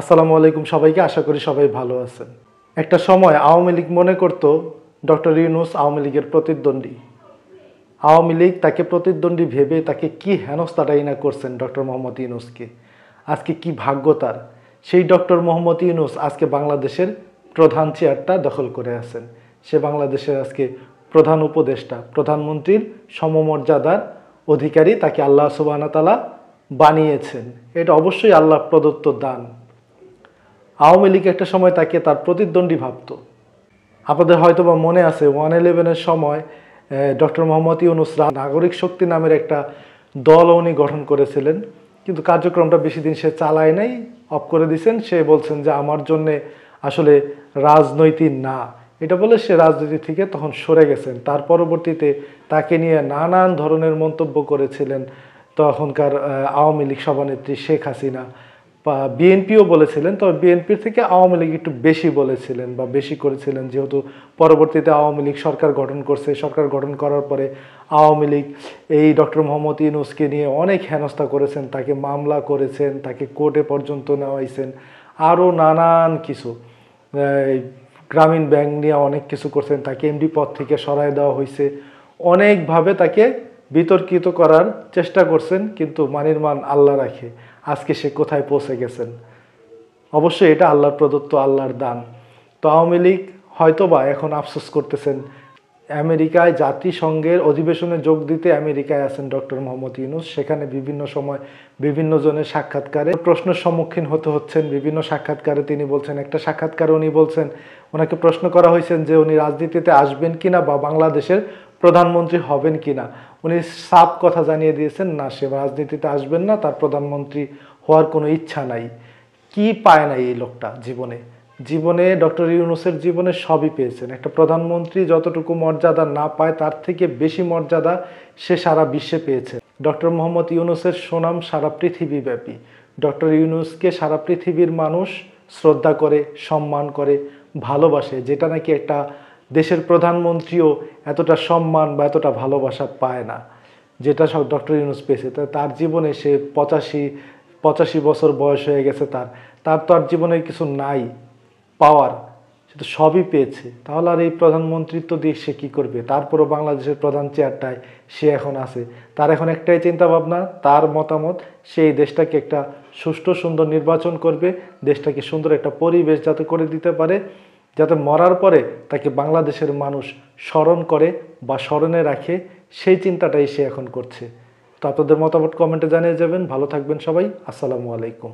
আসসালামু আলাইকুম সবাইকে। আশা করি সবাই ভালো আছেন। একটা সময় আওয়ামী লীগ মনে করত ডক্টর ইউনূস আওয়ামী লীগের প্রতিদ্বন্দ্বী। আওয়ামী লীগ তাকে প্রতিদ্বন্দ্বী ভেবে তাকে কি হেনস্থাটাই না করছেন ডক্টর মোহাম্মদ ইউনূসকে। আজকে কি ভাগ্য তার, সেই ডক্টর মোহাম্মদ ইউনূস আজকে বাংলাদেশের প্রধান চেয়ারটা দখল করে আছেন। সে বাংলাদেশের আজকে প্রধান উপদেষ্টা, প্রধানমন্ত্রীর সমমর্যাদার অধিকারী তাকে আল্লাহ সুবহানাহু ওয়া তাআলা বানিয়েছেন। এটা অবশ্যই আল্লাহ প্রদত্ত দান। আওয়ামী লীগ একটা সময় তাকে তার প্রতিদ্বন্দ্বী ভাবত। আপনাদের হয়তো বা মনে আছে 111-এর সময় ডক্টর মোহাম্মদ ইউনূস নাগরিক শক্তি নামের একটা দল উনি গঠন করেছিলেন, কিন্তু কার্যক্রমটা বেশি দিন সে চালায় নাই, অফ করে দিয়েছেন। সে বলছেন যে আমার জন্যে আসলে রাজনৈতিক না, এটা বলে সে রাজনীতি থেকে তখন সরে গেছেন। তার পরবর্তীতে তাকে নিয়ে নানান ধরনের মন্তব্য করেছিলেন তখনকার আওয়ামী লীগ সভানেত্রী শেখ হাসিনা, বা বিএনপিও বলেছিলেন। তবে বিএনপির থেকে আওয়ামী লীগ একটু বেশি বলেছিলেন বা বেশি করেছিলেন, যেহেতু পরবর্তীতে আওয়ামী লীগ সরকার গঠন করছে। সরকার গঠন করার পরে আওয়ামী লীগ এই ডক্টর মোহাম্মদ ইউনূসকে নিয়ে অনেক হেনস্থা করেছেন, তাকে মামলা করেছেন, তাকে কোর্টে পর্যন্ত নেওয়াইছেন, আরও নানান কিছু। গ্রামীণ ব্যাংক নিয়ে অনেক কিছু করছেন, তাকে এমডি পদ থেকে সরায় দেওয়া হয়েছে, অনেকভাবে তাকে বিতর্কিত করার চেষ্টা করছেন, কিন্তু মানির মান আল্লাহ রাখে আজকে সে কোথায় পৌঁছে গেছেন। অবশ্যই এটা আল্লাহর প্রদত্ত, আল্লাহর দান। তো আওয়ামী লীগ হয়তোবা এখন আফসোস করতেছেন। আমেরিকায় জাতিসংঘের অধিবেশনে যোগ দিতে আমেরিকায় আছেন ডক্টর মোহাম্মদ ইউনূস। সেখানে বিভিন্ন সময় বিভিন্ন জনের সাক্ষাৎকারে প্রশ্নের সম্মুখীন হতে হচ্ছেন। বিভিন্ন সাক্ষাৎকারে তিনি বলছেন, একটা সাক্ষাৎকারে উনি বলছেন, ওনাকে প্রশ্ন করা হয়েছেন যে উনি রাজনীতিতে আসবেন কিনা বা বাংলাদেশের প্রধানমন্ত্রী হবেন কিনা। উনি সাফ কথা জানিয়ে দিয়েছেন, না, সে রাজনীতিতে আসবেন না, তার প্রধানমন্ত্রী হওয়ার কোনো ইচ্ছা নাই। কি পায় নাই এই লোকটা জীবনে? জীবনে ডক্টর ইউনূসের জীবনে সবই পেয়েছেন। একটা প্রধানমন্ত্রী যতটুকু মর্যাদা না পায় তার থেকে বেশি মর্যাদা সে সারা বিশ্বে পেয়েছে। ডক্টর মোহাম্মদ ইউনূসের সুনাম সারা পৃথিবীব্যাপী। ডক্টর ইউনূসকে সারা পৃথিবীর মানুষ শ্রদ্ধা করে, সম্মান করে, ভালোবাসে, যেটা নাকি একটা দেশের প্রধানমন্ত্রীও এতটা সম্মান বা এতটা ভালোবাসা পায় না, যেটা সব ডক্টর ইউনূস পেয়েছে। তার জীবনে সে 85 বছর বয়স হয়ে গেছে, তার তো আর জীবনে কিছু নাই পাওয়ার, সে তো সবই পেয়েছে। তাহলে আর এই প্রধানমন্ত্রিত্ব দিয়ে সে কী করবে? তারপরও বাংলাদেশের প্রধান চেয়ারটায় সে এখন আছে। তার এখন একটাই চিন্তা ভাবনা, তার মতামত, সেই দেশটাকে একটা সুষ্ঠু সুন্দর নির্বাচন করবে, দেশটাকে সুন্দর একটা পরিবেশ যাতে করে দিতে পারে, যাতে মরার পরে তাকে বাংলাদেশের মানুষ স্মরণ করে বা স্মরণে রাখে, সেই চিন্তাটাই সে এখন করছে। তো আপনাদের মতামত কমেন্টে জানিয়ে যাবেন। ভালো থাকবেন সবাই। আসসালামু আলাইকুম।